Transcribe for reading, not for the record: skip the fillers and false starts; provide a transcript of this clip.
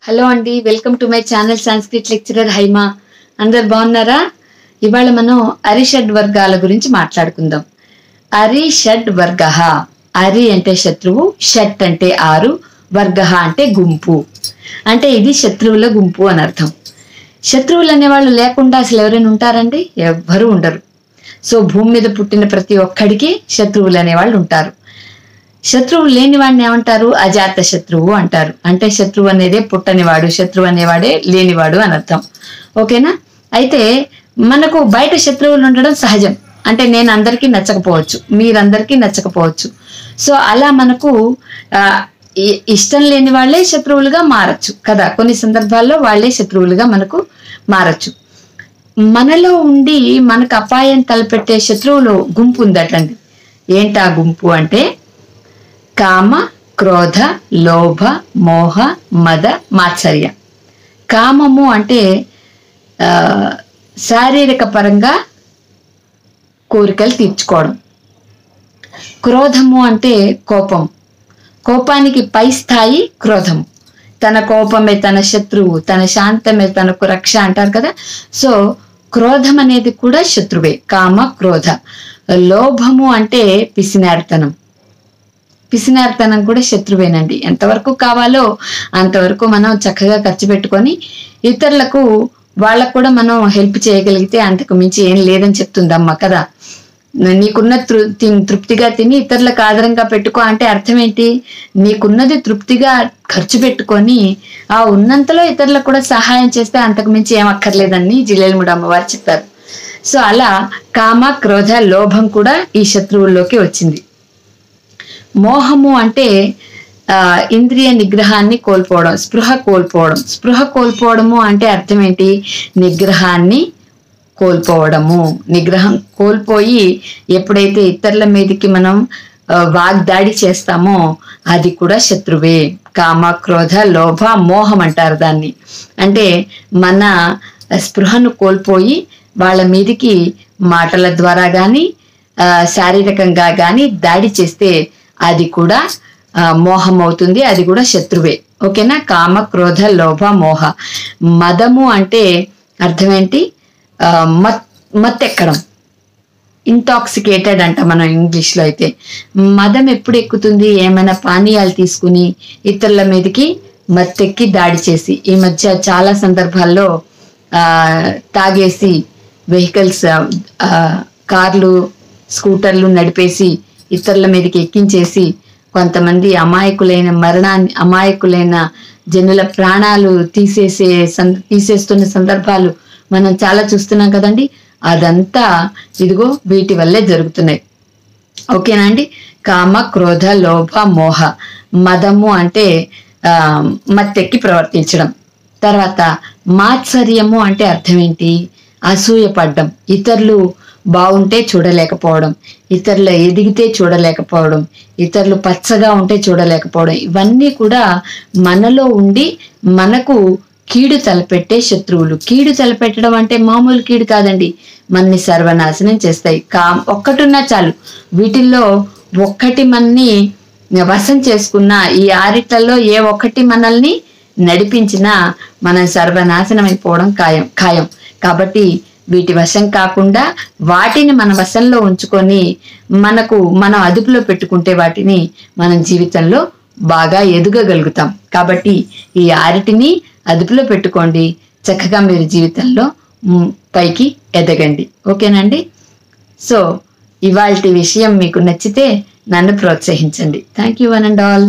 Hello అండి, welcome to my channel Sanskrit lecturer Haima. అందరు బాగున్నారా? ఇవాళ మనం అరిషడ్ వర్గాల గురించి మాట్లాడుకుందాం. అరిషడ్ వర్గ. అరి అంటే శత్రువు, షట్ అంటే 6, వర్గ అంటే గుంపు. అంటే ఇది శత్రువుల గుంపు అని అర్థం. శత్రువులు అనేవాళ్ళు లేకుండా అసలు ఎవరైనా ఉంటారండి? ఎవ్వరూ ఉండరు. సో భూమి మీద పుట్టిన ప్రతి ఒక్కడికి శత్రువులు అనేవాళ్ళు ఉంటారు. శత్రువు లేని వాడిని ఏమంటారు? అజాత శత్రువు అంటారు. అంటే శత్రువు అనేదే పుట్టనివాడు, శత్రువు అనేవాడే లేనివాడు అని అర్థం. ఓకేనా? అయితే మనకు బయట శత్రువులు ఉండడం సహజం. అంటే నేను అందరికీ నచ్చకపోవచ్చు, మీరందరికీ నచ్చకపోవచ్చు. సో అలా మనకు ఇష్టం లేని వాళ్ళే శత్రువులుగా మారచ్చు కదా. కొన్ని సందర్భాల్లో వాళ్ళే శత్రువులుగా మనకు మారచ్చు. మనలో ఉండి మనకు అపాయం తలపెట్టే శత్రువులు గుంపు ఉందటండి. ఏంటా గుంపు అంటే కామ, క్రోధ, లోభ, మోహ, మద, మాత్సర్య. కామము అంటే శారీరక పరంగా కోరికలు తీర్చుకోవడం. క్రోధము అంటే కోపం. కోపానికి పై స్థాయి క్రోధము. తన కోపమే తన శత్రువు, తన శాంతమే తనకు రక్ష అంటారు కదా. సో క్రోధం అనేది కూడా శత్రువే. కామ, క్రోధ. లోభము అంటే పిసినారితనం. పిసినారితనం కూడా శత్రువేనండి. ఎంతవరకు కావాలో అంతవరకు మనం చక్కగా ఖర్చు పెట్టుకొని ఇతరులకు వాళ్ళకు కూడా మనం హెల్ప్ చేయగలిగితే అంతకు మించి ఏం లేదని చెప్తుందమ్మ కదా. నీకున్న తృప్తిగా తిని ఇతరులకు ఆదరంగా పెట్టుకో అంటే అర్థం ఏంటి? నీకున్నది తృప్తిగా ఖర్చు పెట్టుకొని ఆ ఉన్నంతలో ఇతరులకు కూడా సహాయం చేస్తే అంతకు మించి ఏం అక్కర్లేదని జిల్లేలముడి అమ్మవారు చెప్పారు. సో అలా కామ, క్రోధ, లోభం కూడా ఈ శత్రువుల్లోకి వచ్చింది. మోహము అంటే ఇంద్రియ నిగ్రహాన్ని కోల్పోవడం, స్పృహ కోల్పోవడం. స్పృహ కోల్పోవడము అంటే అర్థం ఏంటి? నిగ్రహాన్ని కోల్పోవడము. నిగ్రహం కోల్పోయి ఎప్పుడైతే ఇతరుల మీదకి మనం వాగ్దాడి చేస్తామో అది కూడా శత్రువే. కామ, క్రోధ, లోభ, మోహం అంటారు దాన్ని. అంటే మన స్పృహను కోల్పోయి వాళ్ళ మీదికి మాటల ద్వారా కానీ శారీరకంగా కానీ దాడి చేస్తే అది కూడా మోహం అవుతుంది, అది కూడా శత్రువే. ఓకేనా? కామ, క్రోధ, లోభ, మోహ. మదము అంటే అర్థం ఏంటి? మత్తెక్కడం, ఇంటాక్సికేటెడ్ అంట మనం ఇంగ్లీష్లో. అయితే మదం ఎప్పుడు ఎక్కుతుంది? ఏమైనా పానీయాలు తీసుకుని ఇతరుల మీదకి మత్తెక్కి దాడి చేసి. ఈ మధ్య చాలా సందర్భాల్లో తాగేసి వెహికల్స్, కార్లు, స్కూటర్లు నడిపేసి ఇతరుల మీదకి ఎక్కించేసి కొంతమంది అమాయకులైన జనుల ప్రాణాలు తీసేస్తున్న సందర్భాలు మనం చాలా చూస్తున్నాం కదండి. అదంతా ఇదిగో వీటి వల్లే జరుగుతున్నాయి. ఓకేనా అండి? కామ, క్రోధ, లోభ, మోహ. మదము అంటే మత్తెక్కి ప్రవర్తించడం. తర్వాత మాత్సర్యము అంటే అర్థం ఏంటి? అసూయపడ్డం. ఇతరులు బాగుంటే చూడలేకపోవడం, ఇతరులు ఎదిగితే చూడలేకపోవడం, ఇతరులు పచ్చగా ఉంటే చూడలేకపోవడం. ఇవన్నీ కూడా మనలో ఉండి మనకు కీడు తలపెట్టే శత్రువులు. కీడు తలపెట్టడం అంటే మామూలు కీడు కాదండి, మనని సర్వనాశనం చేస్తాయి. ఒక్కటున్నా చాలు, వీటిల్లో ఒక్కటి మనని వశం చేసుకున్న ఈ 6 ఏ ఒక్కటి మనల్ని నడిపించినా మనం సర్వనాశనం అయిపోవడం ఖాయం. కాబట్టి వీటి వశం కాకుండా వాటిని మన వశంలో ఉంచుకొని మనం అదుపులో పెట్టుకుంటే వాటిని మనం జీవితంలో బాగా ఎదగగలుగుతాం. కాబట్టి ఈ 6 అదుపులో పెట్టుకోండి, చక్కగా మీరు జీవితంలో పైకి ఎదగండి. ఓకేనండి? సో ఇవాల్టి విషయం మీకు నచ్చితే నన్ను ప్రోత్సహించండి. Thank you one and all.